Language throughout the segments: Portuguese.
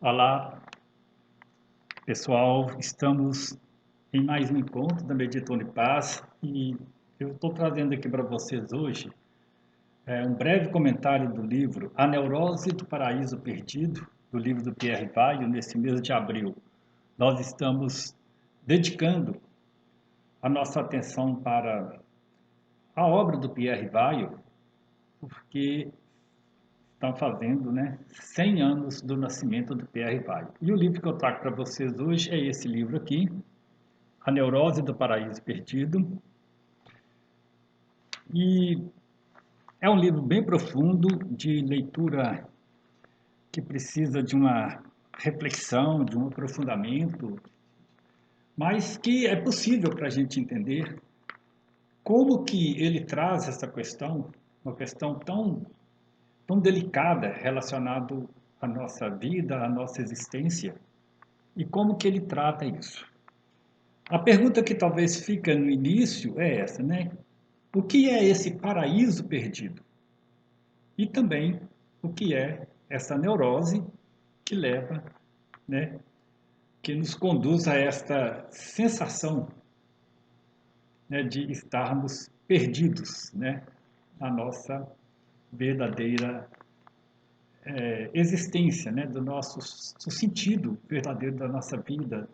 Olá, pessoal. Estamos em mais um encontro da Meditando em Paz e eu estou trazendo aqui para vocês hoje um breve comentário do livro A Neurose do Paraíso Perdido, do livro do Pierre Baio, nesse mês de abril. Nós estamos dedicando a nossa atenção para a obra do Pierre Baio, porque estão fazendo 100 anos do nascimento do Pierre Baio. E o livro que eu trago para vocês hoje é esse livro aqui, A Neurose do Paraíso Perdido. E é um livro bem profundo, de leitura que precisa de uma reflexão, de um aprofundamento, mas que é possível para a gente entender como que ele traz essa questão, uma questão tão delicada relacionada à nossa vida, à nossa existência, e como que ele trata isso. A pergunta que talvez fica no início é essa, né? O que é esse paraíso perdido? E também o que é essa neurose que leva, né, que nos conduz a esta sensação, né, de estarmos perdidos, né, na nossa verdadeira existência, né, do do sentido verdadeiro da nossa vida.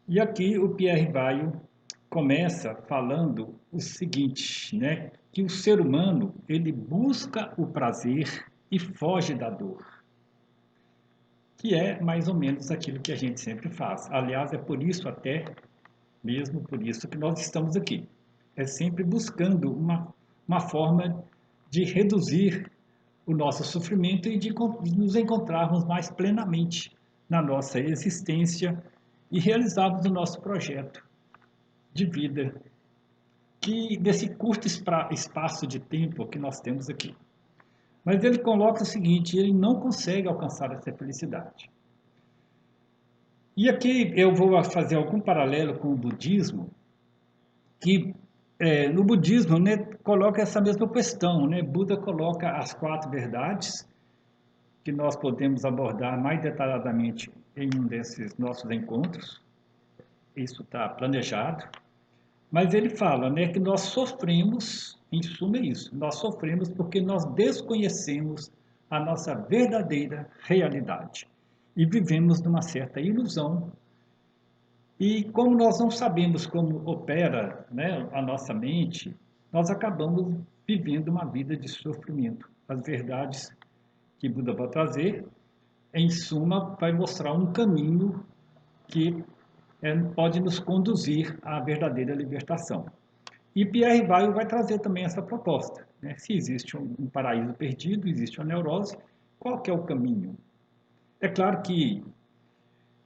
E aqui o Pierre Baio começa falando o seguinte, né, que o ser humano ele busca o prazer e foge da dor, que é mais ou menos aquilo que a gente sempre faz. Aliás, é por isso até mesmo por isso que nós estamos aqui. É sempre buscando uma forma de reduzir o nosso sofrimento e de nos encontrarmos mais plenamente na nossa existência e realizarmos o nosso projeto de vida, que desse curto espaço de tempo que nós temos aqui. Mas ele coloca o seguinte, ele não consegue alcançar essa felicidade. E aqui eu vou fazer algum paralelo com o budismo, que no budismo, né, coloca essa mesma questão, né? Buda coloca as 4 verdades, que nós podemos abordar mais detalhadamente em um desses nossos encontros. Isso está planejado. Mas ele fala, né, que nós sofremos, em suma é isso, nós sofremos porque nós desconhecemos a nossa verdadeira realidade e vivemos numa certa ilusão. E como nós não sabemos como opera, né, a nossa mente, nós acabamos vivendo uma vida de sofrimento. As verdades que Buda vai trazer, em suma, vai mostrar um caminho que pode nos conduzir à verdadeira libertação. E Pierre Baio vai trazer também essa proposta, né? Se existe um paraíso perdido, existe uma neurose, qual que é o caminho? É claro que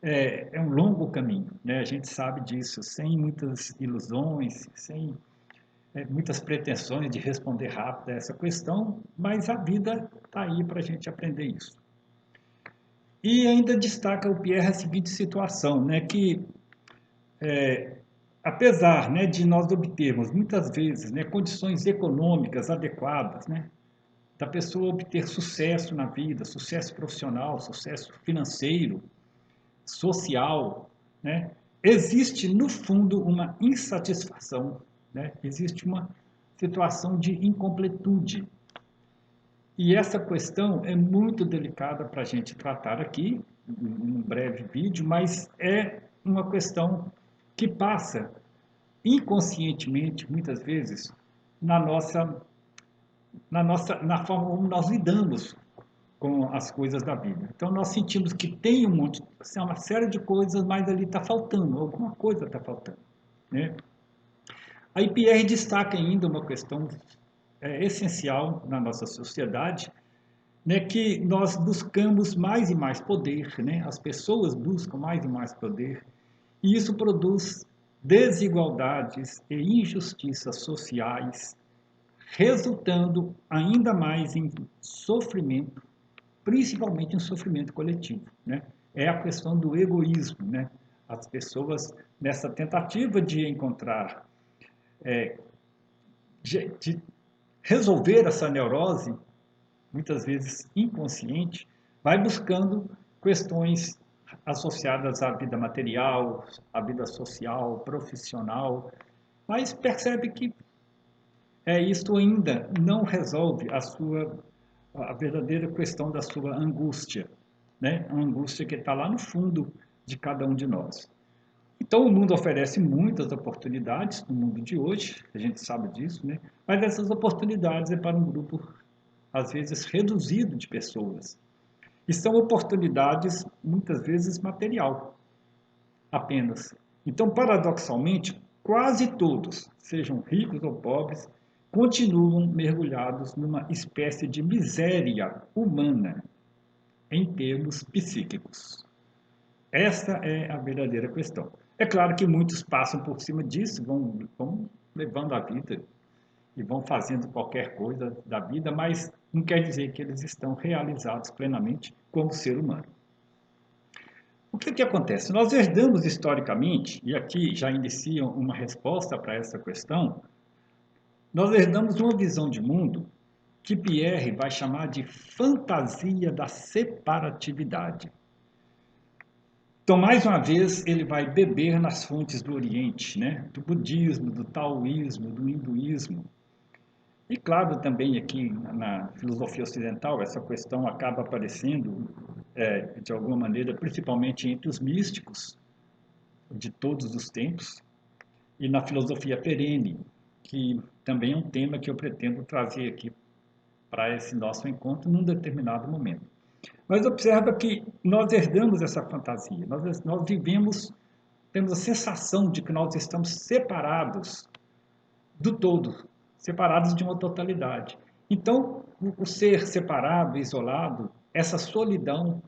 é um longo caminho, né? A gente sabe disso, sem muitas ilusões, sem muitas pretensões de responder rápido a essa questão, mas a vida está aí para a gente aprender isso. E ainda destaca o Pierre a seguinte situação, né? Que apesar, né, de nós obtermos muitas vezes, né, condições econômicas adequadas, né, da pessoa obter sucesso na vida, sucesso profissional, sucesso financeiro, social, né, existe no fundo uma insatisfação, né, existe uma situação de incompletude. E essa questão é muito delicada para a gente tratar aqui, num breve vídeo, mas é uma questão que passa inconscientemente, muitas vezes, na forma como nós lidamos com as coisas da vida. Então, nós sentimos que tem um monte, assim, uma série de coisas, mas ali está faltando, alguma coisa está faltando, né? Aí Pierre destaca ainda uma questão essencial na nossa sociedade, né, que nós buscamos mais e mais poder, né? As pessoas buscam mais e mais poder, e isso produz desigualdades e injustiças sociais, resultando ainda mais em sofrimento, principalmente em sofrimento coletivo, né? É a questão do egoísmo, né? As pessoas, nessa tentativa de encontrar, de resolver essa neurose, muitas vezes inconsciente, vai buscando questões associadas à vida material, à vida social, profissional, mas percebe que isso ainda não resolve a verdadeira questão da sua angústia, né? A angústia que está lá no fundo de cada um de nós. Então, o mundo oferece muitas oportunidades no mundo de hoje, a gente sabe disso, né? Mas essas oportunidades é para um grupo, às vezes, reduzido de pessoas. E são oportunidades, muitas vezes, material, apenas. Então, paradoxalmente, quase todos, sejam ricos ou pobres, continuam mergulhados numa espécie de miséria humana, em termos psíquicos. Esta é a verdadeira questão. É claro que muitos passam por cima disso, vão levando a vida e vão fazendo qualquer coisa da vida, mas não quer dizer que eles estão realizados plenamente como ser humano. O que acontece? Nós herdamos historicamente, e aqui já iniciam uma resposta para essa questão, nós herdamos uma visão de mundo que Pierre vai chamar de fantasia da separatividade. Então, mais uma vez, ele vai beber nas fontes do Oriente, né? Do budismo, do taoísmo, do hinduísmo. E, claro, também aqui na filosofia ocidental, essa questão acaba aparecendo, de alguma maneira, principalmente entre os místicos de todos os tempos, e na filosofia perene, que também é um tema que eu pretendo trazer aqui para esse nosso encontro num determinado momento. Mas observa que nós herdamos essa fantasia, nós vivemos, temos a sensação de que nós estamos separados do todo, separados de uma totalidade. Então, o ser separado, isolado, essa solidão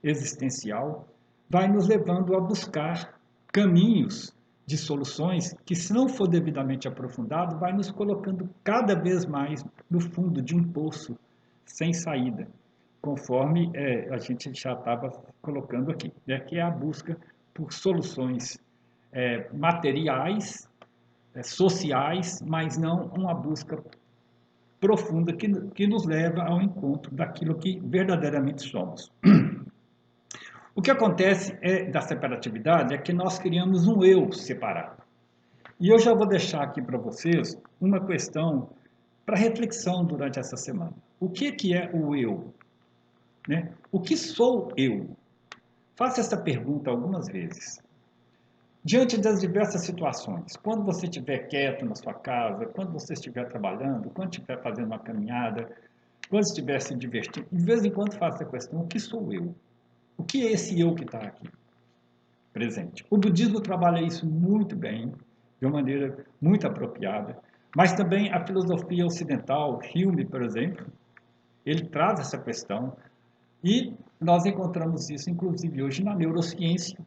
existencial, vai nos levando a buscar caminhos de soluções que, se não for devidamente aprofundado, vai nos colocando cada vez mais no fundo de um poço sem saída, conforme a gente já estava colocando aqui, né, que é a busca por soluções materiais, sociais, mas não uma busca profunda que nos leva ao encontro daquilo que verdadeiramente somos. O que acontece da separatividade é que nós criamos um eu separado. E eu já vou deixar aqui para vocês uma questão para reflexão durante essa semana. O que é o eu? Né? O que sou eu? Faça essa pergunta algumas vezes. Diante das diversas situações, quando você estiver quieto na sua casa, quando você estiver trabalhando, quando estiver fazendo uma caminhada, quando estiver se divertindo, de vez em quando faça a questão, o que sou eu? O que é esse eu que está aqui presente? O budismo trabalha isso muito bem, de uma maneira muito apropriada, mas também a filosofia ocidental, Hume, por exemplo, ele traz essa questão e nós encontramos isso, inclusive, hoje na neurociência.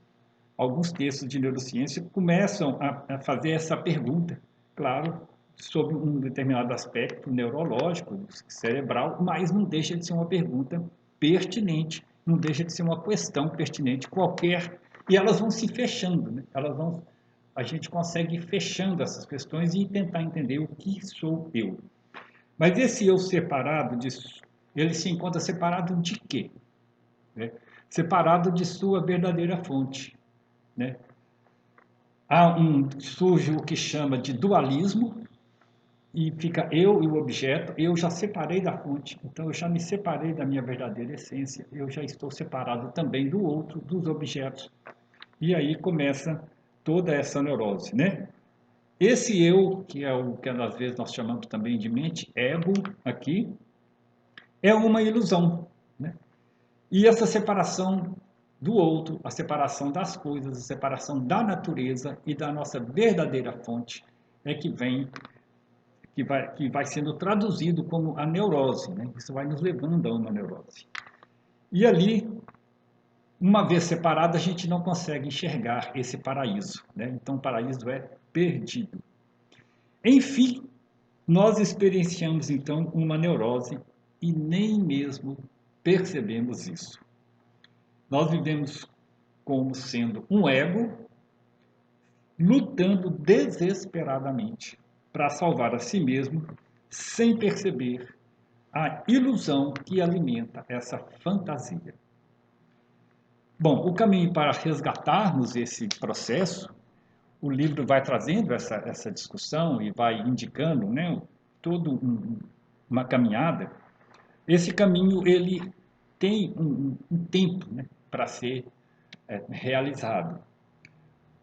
Alguns textos de neurociência começam a fazer essa pergunta, claro, sobre um determinado aspecto neurológico, cerebral, mas não deixa de ser uma pergunta pertinente, não deixa de ser uma questão pertinente qualquer, e elas vão se fechando, né? A gente consegue ir fechando essas questões e tentar entender o que sou eu. Mas esse eu separado, ele se encontra separado de quê? Né? Separado de sua verdadeira fonte. Né? Surge o que chama de dualismo, e fica eu e o objeto, eu já separei da fonte, então eu já me separei da minha verdadeira essência, eu já estou separado também do outro, dos objetos. E aí começa toda essa neurose, né? Esse eu, que é o que às vezes nós chamamos também de mente, ego, aqui, é uma ilusão, né? E essa separação do outro, a separação das coisas, a separação da natureza e da nossa verdadeira fonte é que vai sendo traduzido como a neurose, né? Isso vai nos levando a uma neurose. E ali, uma vez separado, a gente não consegue enxergar esse paraíso, né? Então o paraíso é perdido. Enfim, nós experienciamos então uma neurose e nem mesmo percebemos isso. Nós vivemos como sendo um ego lutando desesperadamente para salvar a si mesmo, sem perceber a ilusão que alimenta essa fantasia. Bom, o caminho para resgatarmos esse processo, o livro vai trazendo essa discussão e vai indicando, né, todo uma caminhada. Esse caminho ele tem um tempo, né, para ser realizado.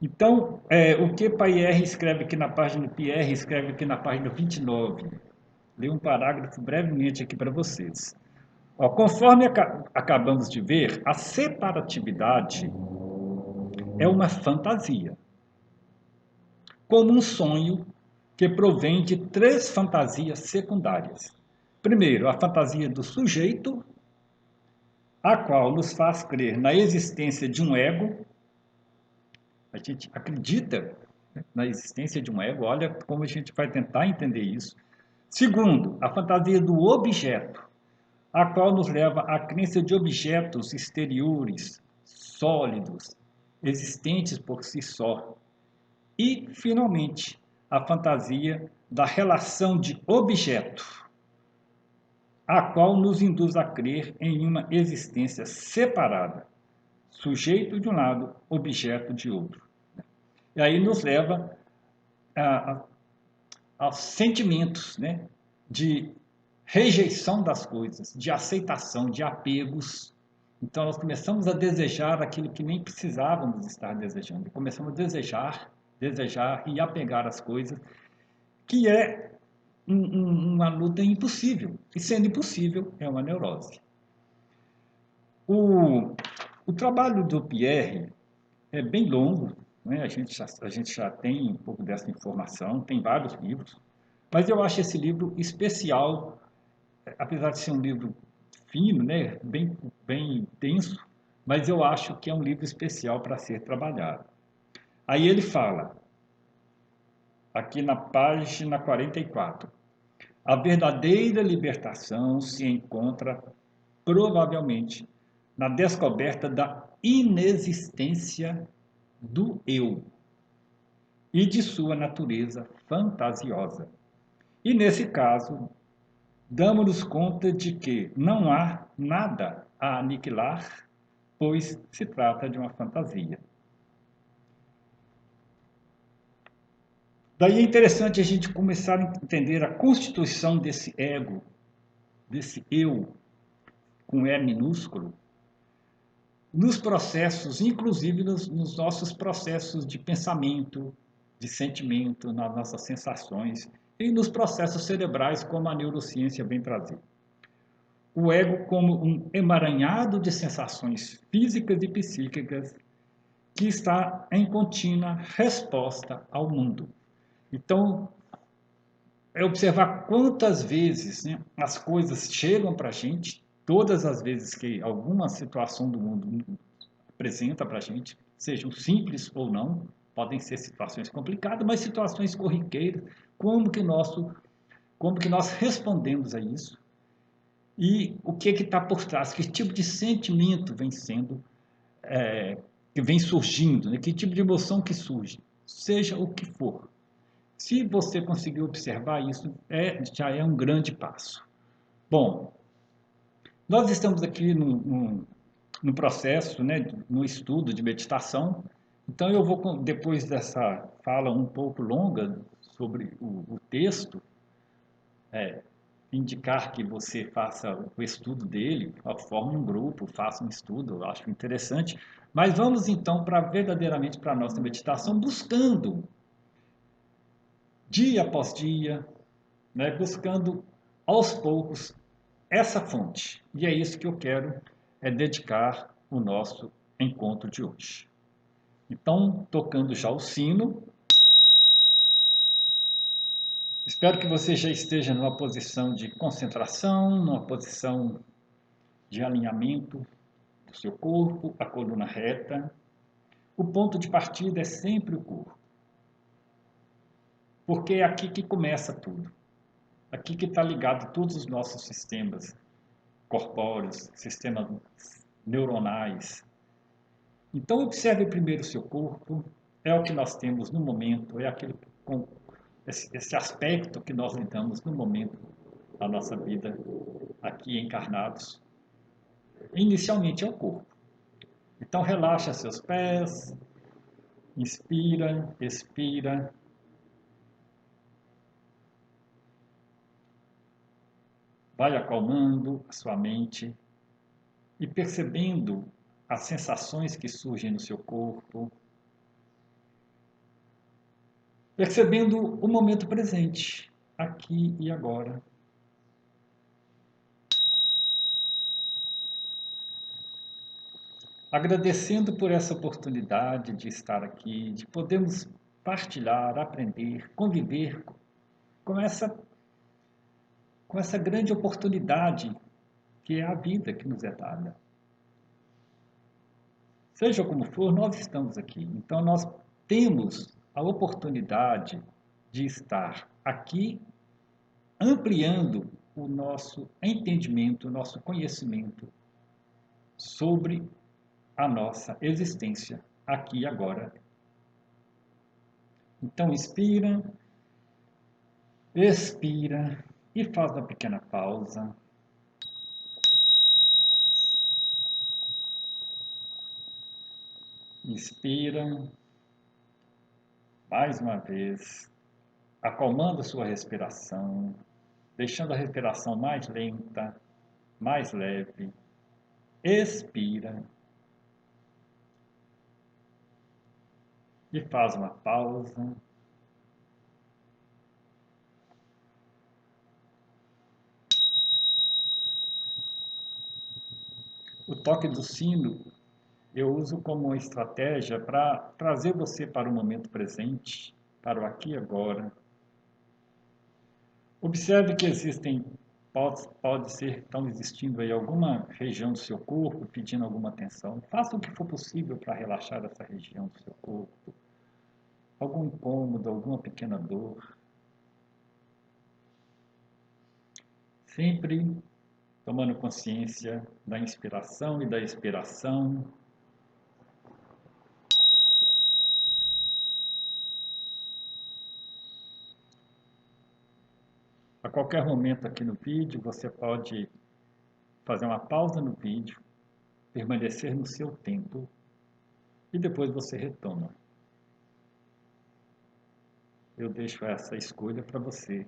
Então, o que Pierre escreve aqui na página 29. Leio um parágrafo brevemente aqui para vocês. Ó, conforme acabamos de ver, a separatividade é uma fantasia, como um sonho que provém de três fantasias secundárias. Primeiro, a fantasia do sujeito, a qual nos faz crer na existência de um ego. A gente acredita, né, na existência de um ego, olha como a gente vai tentar entender isso. Segundo, a fantasia do objeto, a qual nos leva à crença de objetos exteriores, sólidos, existentes por si só. E, finalmente, a fantasia da relação de objeto, a qual nos induz a crer em uma existência separada, sujeito de um lado, objeto de outro. E aí nos leva a, aos sentimentos, né, de rejeição das coisas, de aceitação, de apegos. Então nós começamos a desejar aquilo que nem precisávamos estar desejando. Começamos a desejar e apegar as coisas, que é uma luta impossível. E sendo impossível, é uma neurose. O trabalho do Pierre é bem longo, né? A gente já tem um pouco dessa informação, tem vários livros, mas eu acho esse livro especial, apesar de ser um livro fino, né? Bem denso, mas eu acho que é um livro especial para ser trabalhado. Aí ele fala, aqui na página 44, a verdadeira libertação se encontra, provavelmente, na descoberta da inexistência do eu e de sua natureza fantasiosa. E nesse caso, damos-nos conta de que não há nada a aniquilar, pois se trata de uma fantasia. Daí é interessante a gente começar a entender a constituição desse ego, desse eu, com E minúsculo, nos processos, inclusive nos nossos processos de pensamento, de sentimento, nas nossas sensações e nos processos cerebrais, como a neurociência vem trazer. O ego como um emaranhado de sensações físicas e psíquicas que está em contínua resposta ao mundo. Então, é observar quantas vezes, né, as coisas chegam para a gente, todas as vezes que alguma situação do mundo apresenta para a gente, sejam simples ou não, podem ser situações complicadas, mas situações corriqueiras, como que nós respondemos a isso e o que está por trás, que tipo de sentimento vem sendo, que vem surgindo, né? Que tipo de emoção que surge, seja o que for. Se você conseguir observar isso, já é um grande passo. Bom, nós estamos aqui no processo, né, no estudo de meditação. Então eu vou, depois dessa fala um pouco longa sobre o texto, indicar que você faça o estudo dele, forme um grupo, faça um estudo, eu acho interessante. Mas vamos então verdadeiramente para a nossa meditação, buscando dia após dia, né, buscando aos poucos essa fonte. E é isso que eu quero dedicar o nosso encontro de hoje. Então, tocando já o sino, espero que você já esteja numa posição de concentração, numa posição de alinhamento do seu corpo, a coluna reta. O ponto de partida é sempre o corpo, porque é aqui que começa tudo. Aqui que está ligado todos os nossos sistemas corpóreos, sistemas neuronais. Então, observe primeiro o seu corpo, é o que nós temos no momento, é aquele com esse aspecto que nós lidamos no momento da nossa vida aqui encarnados. Inicialmente é o corpo. Então relaxa seus pés, inspira, expira. Vai acalmando a sua mente e percebendo as sensações que surgem no seu corpo, percebendo o momento presente, aqui e agora. Agradecendo por essa oportunidade de estar aqui, de podermos partilhar, aprender, conviver com essa, com essa grande oportunidade que é a vida que nos é dada. Seja como for, nós estamos aqui. Então, nós temos a oportunidade de estar aqui ampliando o nosso entendimento, o nosso conhecimento sobre a nossa existência aqui e agora. Então, inspira, expira e faz uma pequena pausa. Inspira, mais uma vez, acalmando a sua respiração, deixando a respiração mais lenta, mais leve. Expira e faz uma pausa. O toque do sino eu uso como uma estratégia para trazer você para o momento presente, para o aqui e agora. Observe que pode ser que estão existindo aí alguma região do seu corpo pedindo alguma atenção. Faça o que for possível para relaxar essa região do seu corpo. Algum incômodo, alguma pequena dor. Sempre tomando consciência da inspiração e da expiração. A qualquer momento aqui no vídeo, você pode fazer uma pausa no vídeo, permanecer no seu tempo e depois você retoma. Eu deixo essa escolha para você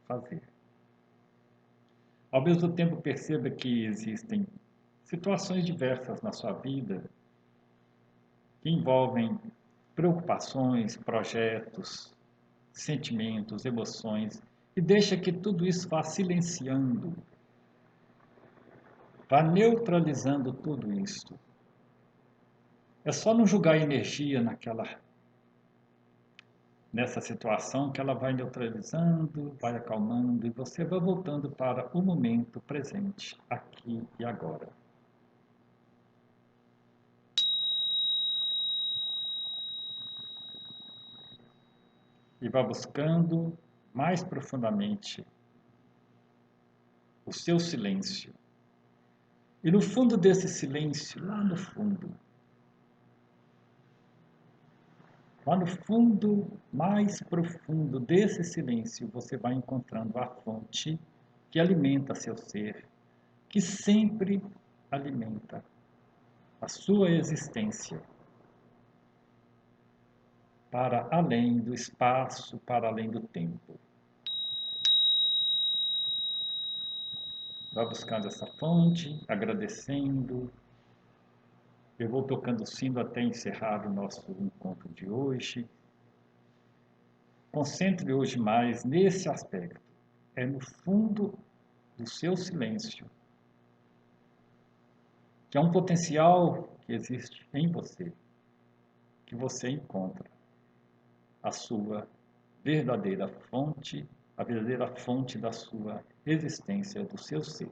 fazer. Ao mesmo tempo, perceba que existem situações diversas na sua vida que envolvem preocupações, projetos, sentimentos, emoções, e deixa que tudo isso vá silenciando, vá neutralizando tudo isso. É só não jogar energia nessa situação que ela vai neutralizando, vai acalmando e você vai voltando para o momento presente, aqui e agora. E vá buscando mais profundamente o seu silêncio. E no fundo desse silêncio, lá no fundo mais profundo desse silêncio, você vai encontrando a fonte que alimenta seu ser, que sempre alimenta a sua existência para além do espaço, para além do tempo. Vai buscando essa fonte, agradecendo. Eu vou tocando o sino até encerrar o nosso encontro de hoje. Concentre hoje mais nesse aspecto. É no fundo do seu silêncio, que é um potencial que existe em você, que você encontra a sua verdadeira fonte, a verdadeira fonte da sua existência, do seu ser.